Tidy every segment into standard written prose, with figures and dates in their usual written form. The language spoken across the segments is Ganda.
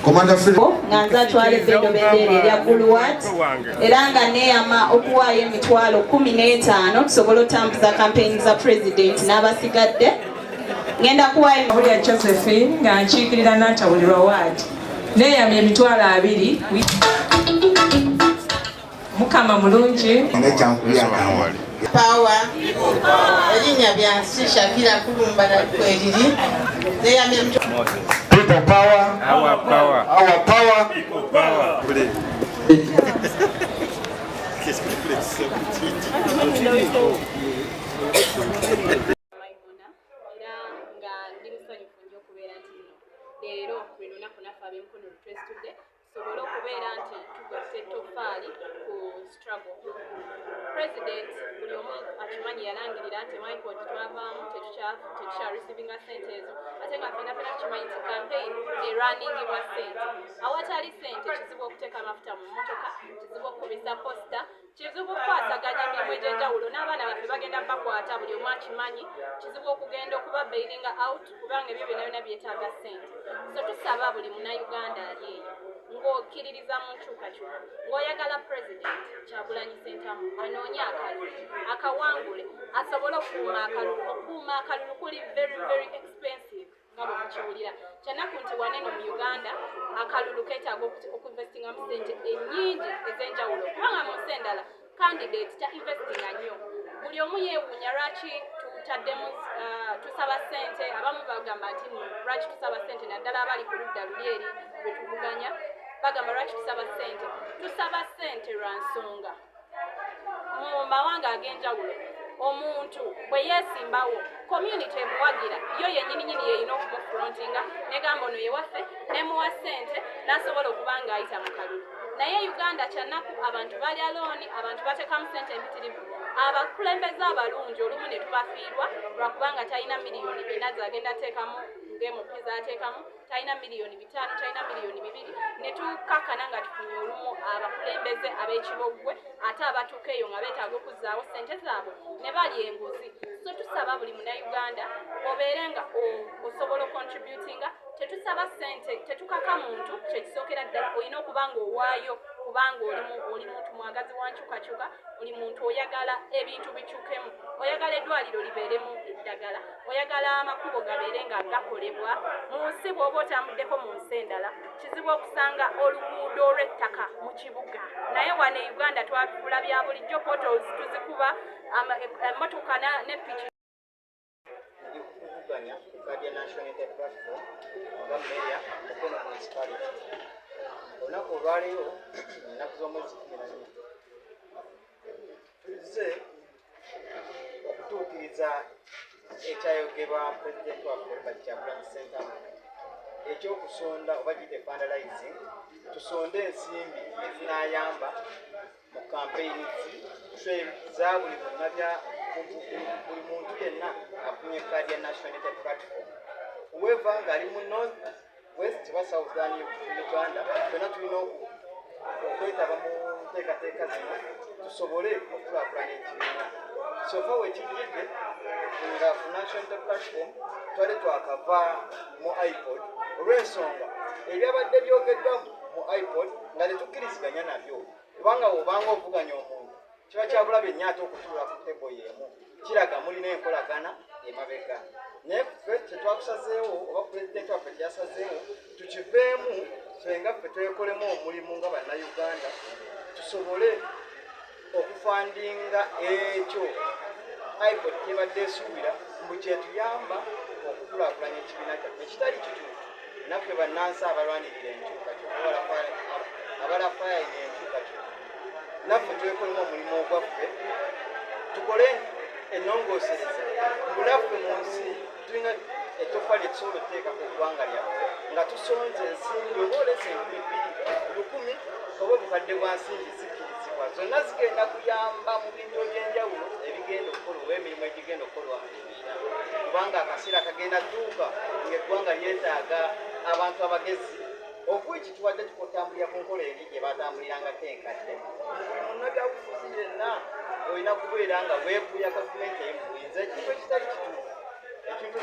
Commander Philip nganza twale bendo bendere lya Bulwat era nga neyama okuwaayo emitwalo 15 tusobola otambuza campaign za president n'abasigadde ngenda kuwaayo Bulya Josephine nga nkiikirira Nantawulirwa Ward neyamya emitwalo 2 Mukama mulungi Power Elinya byansi Shakira Kulumba na kweliri neyamya People power, our power, our power, people power. President buli omu akimanyi yalangirira nti Michael twavaamu tetusha receiving sente ezo ate nga fena tukimanyi nti campaign erunningibwa sente awatali sente kizibu okuteeka amafuta mu mmotoka kizibu okukubisa posta kizibu okukwasaganya emirimu egy'enjawulo n'abaana baffe bagenda bakwata buli omu akimanyi kizibu okugenda okuba bailinga out kubanga ebyo byonna byonna byetaaga sente so tusaba buli munnayuganda ali eyo ng'okkiririza mu nkyukakyuka ng'oyagala president Kyagulanyi Ssentamu anoonye akalulu akawangule asobole okukuuma akalulu kuli very very expensive nga bwe mukiwulira kyanaku nti waneno mu Uganda akalulu keetaaga okuinvestinga mu sente ennyingi ez'enjawulo kubanga mu nsi endala candidate ta investinga nnyo buli omu yeewuunya lwaki tutaddemu tusaba sente abamu bagamba nti lwaki tusaba sente naddala abali ku ludda luli eri lwe tuvuganya bagamba lwaki tusaba sente lwa nsonga mu mawanga ag'enjawulo omuntu bwe yeesimbawo community emuwagira yo yennyininyini yeyina okumufrontinga negamba ono yewaffe nemuwa sente n'asobola okuba ng'ayita mu kalulu naye Uganda kyanaku abantu balya looni abantu bateekamu sente empitirivu abakulembeze abalungi olumu ne tubafiirwa lwakubanga talina miliyoni 4 zagenda ateekamu ng'emupi z'ateekamu talina miliyoni 5 talina miliyoni 2 ne tukakkana nga tufunye olumu abakulembeze ab'ekibogwe ate abatuuka eyo nga beetaaga okuzzaawo sente zaabwe ne bali enguzi so tusaba buli munnayuganda obeere nga osobola ocontributinga tetusaba sente tetukaka muntu kyekisookera ddala olina okuba nga owaayo kubanga oli muntu mwagazi wa nkyukakyuka oli muntu oyagala ebintu bikyukemu oyagala eddwaliro libeeremu eddagala oyagala amakubo gabeere nga gakolebwa mu nsi bw'oba otambuddeko mu nsi endala kizibu okusanga oluguudo olw'ettaka mu kibuga naye wano e Uganda twabikula bya bulijjo potholes tuzikuba emmotoka ne piki olunaku olwaleero ennaku z'omwezi 14 tuzze okutuukiriza ekyayogerwa pulezidenti waffe Kyagulanyi Ssentamu ekyokusonda oba giyite fundraising tusonde ensimbi ezinaayamba mu kampeyini za buli buli muntu yenna afunye kaadi ya National Unity Platform whoever ng'ali mu North West wa Southern Uganda twena tulina okwetaba mu nteekateeka zino tusobole okukulaakulanya ekibiina kyova wekiviridde nga ku National Unity Platform twali twakava mu iPod olw'ensonga ebyabadde byogeddwa mu iPod nga tetukkiriziganya nabyo kubanga bw'obanga ovuganya omuntu kiba kyabulabe nnyo ate okutuula ku tebo y'emu kiraga mulina enkolagana emabega naye ffe kyetwakusazeewo oba pulezidenti waffe kyasazeewo tukiveemu ffe nga ffe twekolemu omulimu nga bannayuganda tusobole okufandinga ekyo iPod kyebadde esuubira mbu kyetuyamba okukulaakulanya ekibiina kyaffe ekitali kituufu naffe bannansi abalwanirira enkyukakyuka abalafayina enkyukakyuka naffe twekolemu omulimu ogwaffe tukole ennongoosereza mbu naffe mu nsi tulina ettofa lye tusobola okuteeka ku ggwanga lyaffe nga tusonze ensimbi oba olesa 2,000 oba obukadde bwa nsimbi zikkirizibwa zonna zigenda kuyamba mu bintu eby'enjawulo ebigenda okukola oba emirimu egigenda okukolwa mu kibiina kubanga akaseera kagenda tuuka ng'eggwanga lyetaaga abantu abagezi okwiki tuwadde tukutambulira ku nkola eri gye batambulirangako enkadde buli munnabyabufuzi yenna olina kubeera nga weebuya gavumenti eyimuyinza ekintu ekitali kituufu ekintu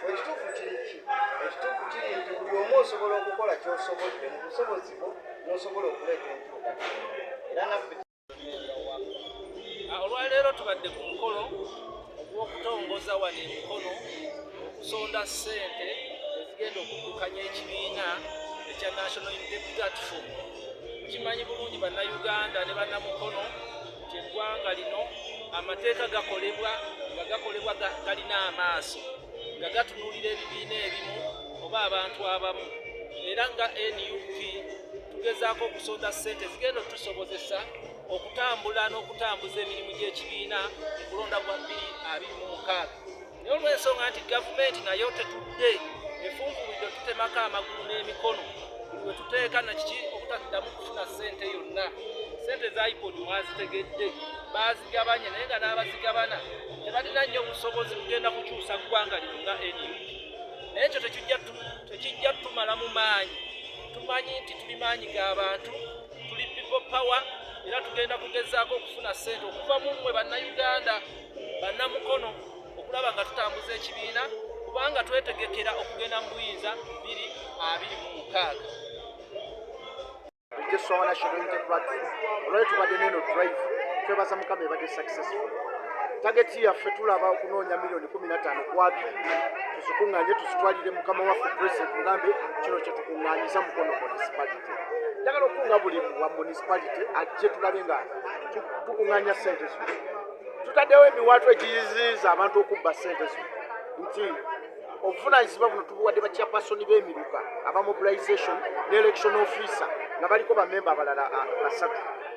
ekituufu kiri ki ekituufu kiri nti buli omu osobola okukola ky'osobodde mu busobozi bwo n'osobola okuleeta enkyukakyuka era naffe olwaleero tubadde ku mukolo ogw'okutongoza wano emikono okusonda ssente ezigenda okuddukanya ekibiina ekya National Unity Platform. Kimanyi bulungi bannayuganda ne bannamukono nti eggwanga lino amateeka gakolebwa nga gakolebwa galina amaaso nga gatunuulira ebibiina ebimu oba abantu abamu, era nga NUP tugezaako okusonda ssente zigenda otusobozesa okutambula n'okutambuza emirimu gy'ekibiina mu kulonda kwa 2026. Naye olw'ensonga nti gavumenti nayo tetudde efunvubidde tutemako amagulu n'emikono buli we tuteeka nakiki obutaddamu kufuna ssente yonna. Ssente za iPod mwazitegedde baazigabanye naye nga n'abazigabana tebalina nnyo obusobozi kugenda kukyusa ggwanga lino nga NUP. Naye ekyo tekijja tumala mu maanyi. Tumanyi nti tuli maanyi g'abantu, tuli people power, era tugenda kugezaako okufuna ssente okuva mu mmwe bannayuganda bannamukono okulaba nga tutambuza ekibiina kubanga twetegekera okugenda mu buyinza 2026. Jeswa National Unity Platform olwali tubadde neno drive twebaza mukama ebadde successful. Target yaffe tulaba okunoonya milioni 15 kwabiri tuzikuŋŋaanye tuzitwalire mukama waffe president ngambe kino kye tukuŋŋaanyiza mukono municipality. Njagala okunga buli wa municipality ajje tulabe nga tukuŋŋaanya ssente zino. Tutaddewo emiwaatwa egiyiziiza abantu okubba ssente zino nti obuvunaanyizibwa buno tubuwadde bachairpersoni b'emiruka aba mobilization ne election officer nga baliko bammemba abalala 3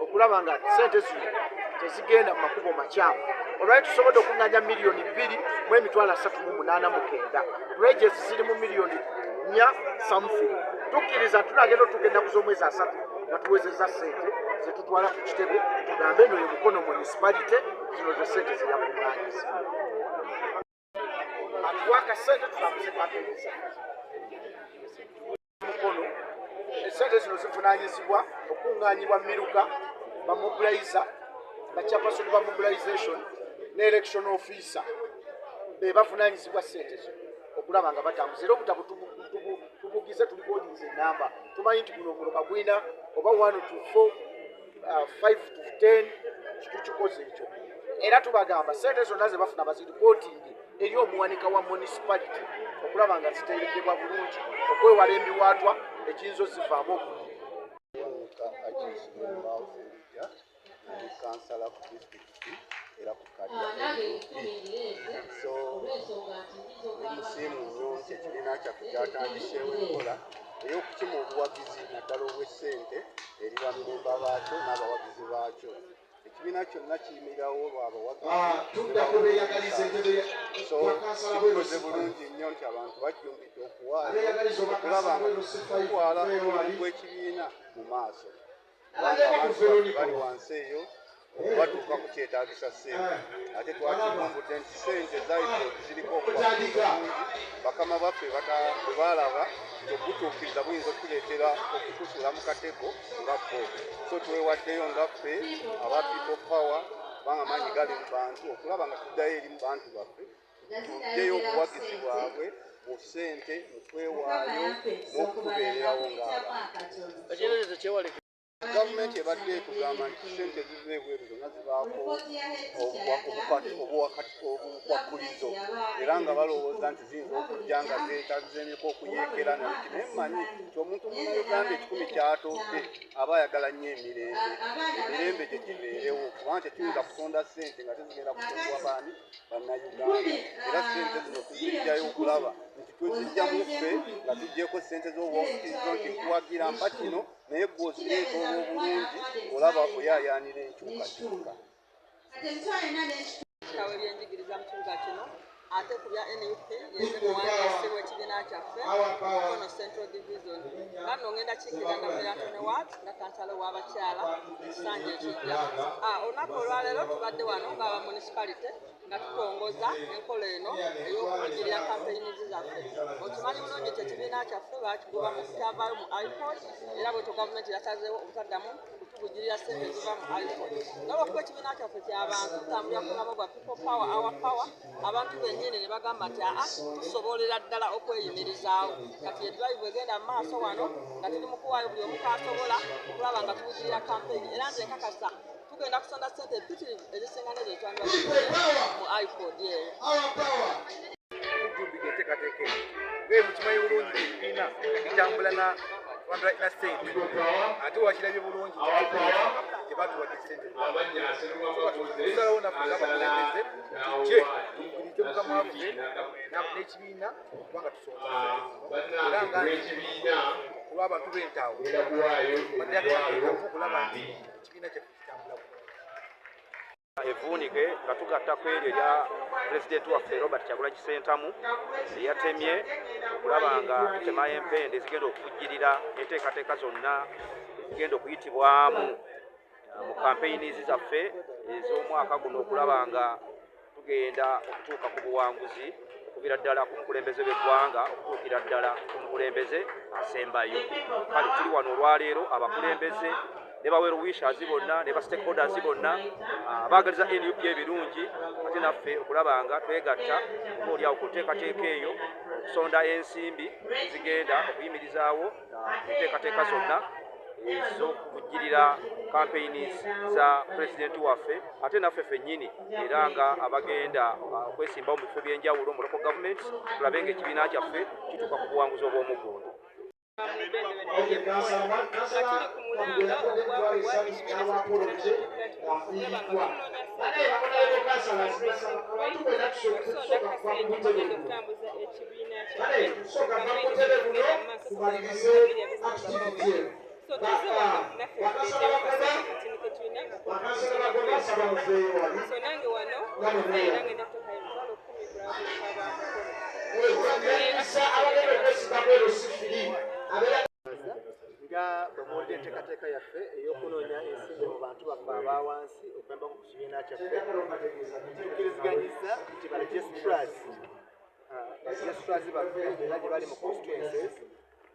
okulaba nga ssente zino tezigenda mu makubo makyamu. Olwali tusobodde okuŋŋaanya milioni 2,389. Projects ziri mu milioni 4 something. Tukkiriza tunagenda tugenda kuz'omwezi 3 nga tuwezezza ssente zetutwala ku kitebe tugambe eno ye mukono municipality zino ze ssente zeyakuŋŋaanyiza. Atuwaka ssente tutambuze kampeyini zange mukono. Essente zino zivunaanyizibwa okuŋŋaanyibwa miruka bamobilizer bachairpersoni ba mobilization ne election officer be bavunaanyizibwa ssente zino okulaba nga batambuza era obutabo tubugize tulikodize enamba. Tumanyi nti guno omuloka gwina oba 1 to 4 5 to 10 tukikoze ekyo era tubagamba ssente zonna ze bafuna baziripootingi eri omuwanika wa municipality okulaba nga ziterekebwa bulungi okwewala emiwaatwa ekiyinza ozivaamu obulungi. Kansala ku disitulikiti era ku kadi so musiimu nnyo nti ekibiina kyaffe kyatandiseewo enkola ey'okukima obuwagizi naddala obw'essente eri bamemba baakyo n'abawagizi baakyo. Ekibiina kyonna kiyimirawo lw'abawagizi so kikoze bulungi nnyo nti abantu bajumbidde okuwaayo okulaba nga tutwala omulimu gw'ekibiina mu maaso. Abantu bali wansi eyo batuuka ku kyetaagisa ssente ate twakivumbudde nti ssente zaito ziriko okubaungi bakama baffe bwe balaba okutuukiriza buyinza okutuleetera okutusula mu katego nga bo. So twewaddeyo nga ffe aba people power kubanga maanyi gali mu bantu okulaba nga tuddayo eri mu bantu baffe tuddeyo obuwagizi bwabwe mu ssente mu kwewaayo n'okutubeererawo ng'abantu. Gavumenti ebadde etugamba nti ssente ziva ebweru zonna zibaako obukwakulizo era nga balowooza nti ziyinza okujja nga zeetazeemyeko okuyeekera nabiki. Naye mmanyi nti omuntu munnayuganda ekikumi ky'atodde aba ayagala nnyo emirembe gye gibeerewo kubanga tekiyinza kusonda ssente nga tezigenda kusondebwa baani bannayuganda. Era ssente zino tuzijjayo okulaba nti tuzijjamu ffe nga tuggyeko ssente z'obuwakizo nti nkuwagira mpa kino naye gw'ozireeta olw'obulungi olaba oyaayaanira enkyukakyuka. Kitawe ebyenjigiriza mu kibuga kino ate ku bya NUP yeze muwandiisi w'ekibiina kyaffe Mukono Central Division. Kano ngenda kiikirira nga Miraton Ward nga kansala w'abakyala ekisanja ekijja. Olunaku olwaleero tubadde wano ng'aba municipality nga tutongoza enkola eno ey'okuvujjirira kampeyinizi zaffe. Okimanyi bulungi nti ekibiina kyaffe baakikuba mu kukyavaayo mu iPod era bwetyo gavumenti yasazeewo obutaddamu tugugirira ssente ziva mu iPod nga lwakuba ekibiina kyaffe ky'abantu tutambulira ku mulamwa gwa people power our power abantu bennyini ne bagamba nti tusobolera ddala okweyimirizaawo kati edrive egenda mu maaso wano nga tuli mu kuwaayo buli omu kaasobola okulaba nga tugugirira campaign era nze nkakasa tugenda kusonda ssente mpitirivu ezisinga nezo etwandira mu iPod eyo tujjumbira enteekateeka ngaye mukimanyi bulungi ebibiina bitambula na ssente ate wakirabye bulungi tebatuwadde ssente tusalawo naffe abakulembeze tujje tumugirize mukama waffe n'ekibiina kubanga tusonza era nga olw'abantu b'entaawo baddeateekateekamu okulaba nti ekibiina kyaffe kitambula evuunike nga tugatta ku eryo erya pulezidenti waffe Robert Kyagulanyi Ssentamu eyatemye okulaba nga tutema empende ezigenda okuvujjirira enteekateeka zonna ezigenda okuyitibwamu mu kampeyinizi zaffe ez'omwaka guno okulaba nga tugenda okutuuka ku buwanguzi okuvira ddala ku mukulembeze w'eggwanga okutuukira ddala ku mukulembeze asembayo kale tuli wano olwaleero abakulembeze ne baweera wishazi bonna ne ba stakeholders bonna baagaliza NUP ebirungi ate naffe okulaba nga twegatta obaoliawo ku nteekateeka eyo okusonda ensimbi zigenda okuyimirizaawo enteekateeka zonna ez'okuvujjirira campaigns za pulezidenti waffe ate naffe ffennyini era nga abagenda okwesimbawo mu bifo by'enjawulo mu local government tulabe ng'ekibiina kyaffe kituuka ku buwanguzi obw'omugundu nga bwemuwulira enteekateeka yaffe ey'okunoonya ensimbi mu bantu baffe abawansi okwembako ku kibiina kyaffe tukkiriziganyizza nti baregistrars baffe era gye bali mu constituencies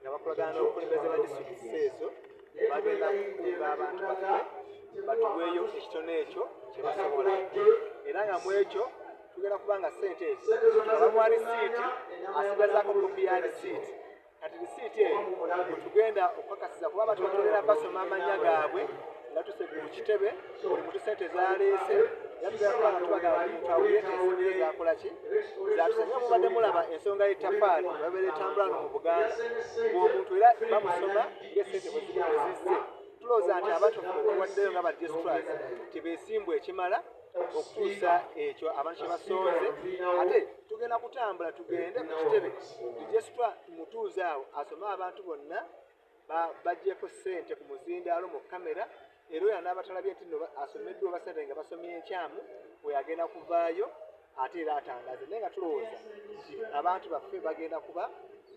nga bakolagana n'obukulembeze ba disitulikiti ezo bagenda kukunga abantu baffe batuweeyo ekitono ekyo kye basobola era nga mu ekyo tugenda kuba nga ssente ezo abamuwa risiiti asigazaako kopi ya risiiti kati risiiti eyo bwetugenda okukakasiza kuba abantu batolera basoma amannya gaabwe nga tusebe mu kitebe buli muntu ssente zaleese era tugenda kuba nga tubagamba omuntu awulire ensimbi zakola ki zatusanga mubadde mulaba ensonga y'ettafaali babeera etambula no mu Buganda ng'omuntu era bamusoma ng'essente bwe zizze tulowooza nti abantu tuwaddeyo nga baregistrars tibeesimbwa ekimala okutuusa ekyo abantu kye basonze ate tugenda kutambula tugende mu kitebe registra mutuuze awo asome abantu bonna baggyeko ssente ku muzindaalo mu kamera era oyo anaabatalabye nti asomeddwa oba ssente nga basomye enkyamu we agenda kuvaayo ate era atangaze naye nga tulowooza nti abantu baffe bagenda kuba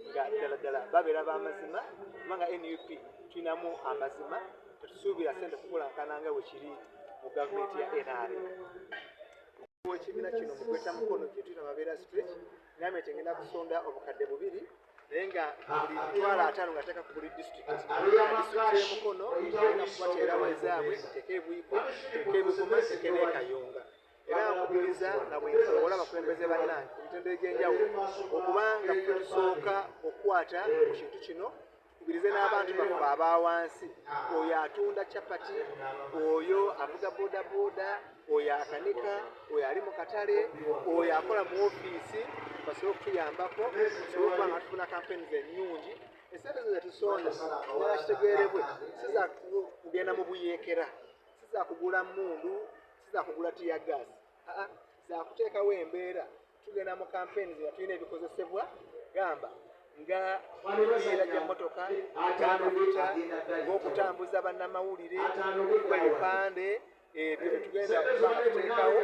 nga ddala babeera b'amazima kubanga NUP tulinamu amazima tetusuubira ssente kukulankana nga we kiri mu gavumenti ya NRM. Ekibiina kino mu kweta mukono kye tuyita Mabeera Stretch ngambye nti ngenda kusonda obukadde 2 naye nga buli mitwalo 5 nga teeka ku buli disitulikiti y'emukono tulina kubateerawo ezaabwe teeka ebwiko teeka ebigoma teeka n'ekayunga era nkubiriza na bwenkola abakulembeze bannange ku mitendera egy'enjawulo okubanga ffe tusooka okukwata ku kintu kino tukubirize n'abantu baffe abawansi oyo atunda capati oyo avuga bodaboda oyo akanika oyo ali mu katale oyo akola mu ofiisi basobole okutuyambako tusobole okuba nga tufuna campaigns ennungi essente zo zetusonda naye kitegeerebwe siza kugenda mu buyeekera siza kugula mmundu siza kugula tiyagaasi za kuteekawo embeera tugenda mu campaigns nga tulina ebikozesebwa gamba nga embeera gy'emmotoka ng'amafuta ng'okutambuza bannamawulire okuba ebipande ebyo byetugenda okubanga tuteekawo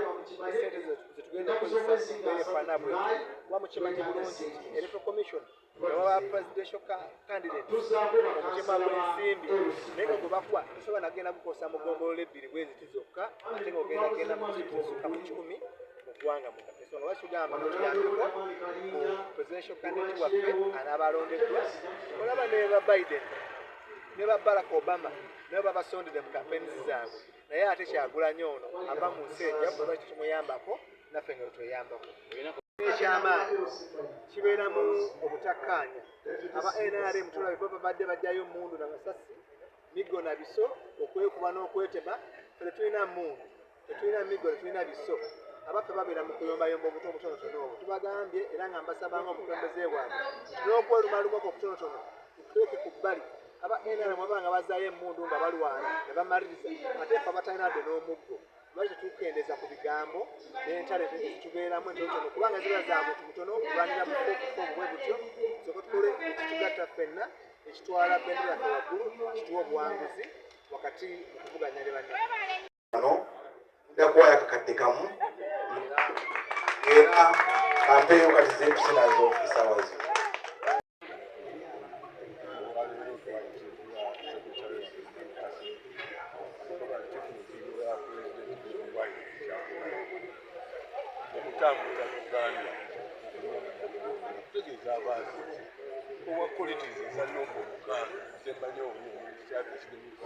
essente zetugenda okukozesa embeera efaana bwetyo kuba mukimanyi bulungi nti electoral commission waba presidential candidate omutima gw'ensimbi naye nga gwe bakuwa tosobola nagenda gukosa mugombolola 2 bweziti zokka ate ng'ogenda genda mu ziti zisukka mu 10 mu ggwanga muno ensonga lwaki tugamba mutuyambeko ku presidential candidate waffe anaabalondeddwa olaba ne ba Biden ne ba Barack Obama nabo babasondedde mu kampeni zaabwe naye ate Kyagulanyi ono ava mu nsi enjavu lwaki tumuyambako naffe nga tweyambako ekyamaanyi kibeeramu obutakkaanya aba NRM tulabe bo babadde bajjayo emmundu n'amasasi miggo na biso okwekuba n'okwetema tetulina mmundu tetulina miggo tetulina biso abaffe babeera mu kuyombayomba obutonotono obwo tubagambye era nga mbasabanga omukulembeze bwabwe n'okwerumalumako okutonotono tuteeke ku bbali aba NRM abanga bazaayo emmundu nga balwana ne bamaliriza ate ffe abatalina dde n'omuggo lwaki tetukendeeza ku bigambo n'entale zitubeeramu entonotono kubanga ziba za muntu mutono kulwanira mu kkofu bwe butyo soka tukole ekitugatta ffenna ekitwala bendera yaffe waggulu kituwa obuwanguzi wakati mu kuvuganya ne banne ndakuwaya kakadde kamu era kampeeyo kati zetusinazo esaawa zino okutambula Uganda okutegeeza abantu owa politics ezalina okubukanga tembanyi obulungi kyaka ekirimuka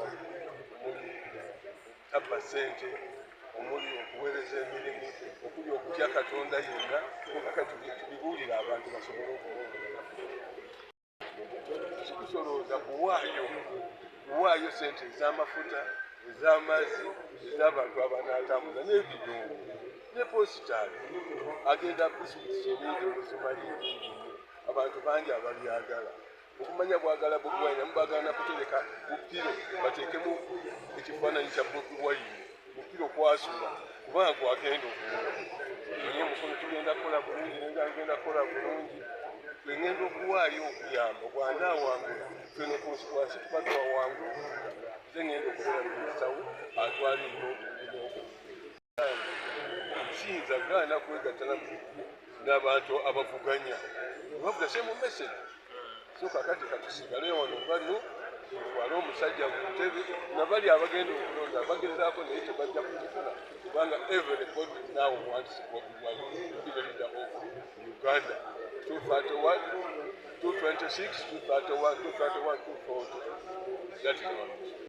omuli tabba ssente omuli okuweereza emirimu okuli okutya Katonda yenna okaka tubibuulira abantu basobole okuwulira kikusoloza kuwaayo ssente ez'amafuta ez'amazzi ez'abantu abanaatambuza n'ebidongo ne positali agenda bizinesi nyingi muzimanyi abantu bangi ababyagala okumanya bwagala Bobi Wine mubagana kutereka bupiro bateekemu ekifaananyi kya Bobi Wine bupiro kwasula kubanga gwagenda okulungi naye mukono tugenda kukola bulungi ngenda kukola bulungi twengenda okuwaayo okuyamba bw'anaawangula feno konsikwasi tuba twawangula ze ngenda okubeera musawo atwala ennyo kiyinza gaana kwegattala n'abantu abavuganya bavuga same message so kakati katusigale wano bano twale omusajja mu ntebe nga bali abagenda okulonda bagezaako naye tebajja kukikola kubanga everybody now wants Bobi Wine to be the leader of Uganda 231 226 231 231 240 that is all.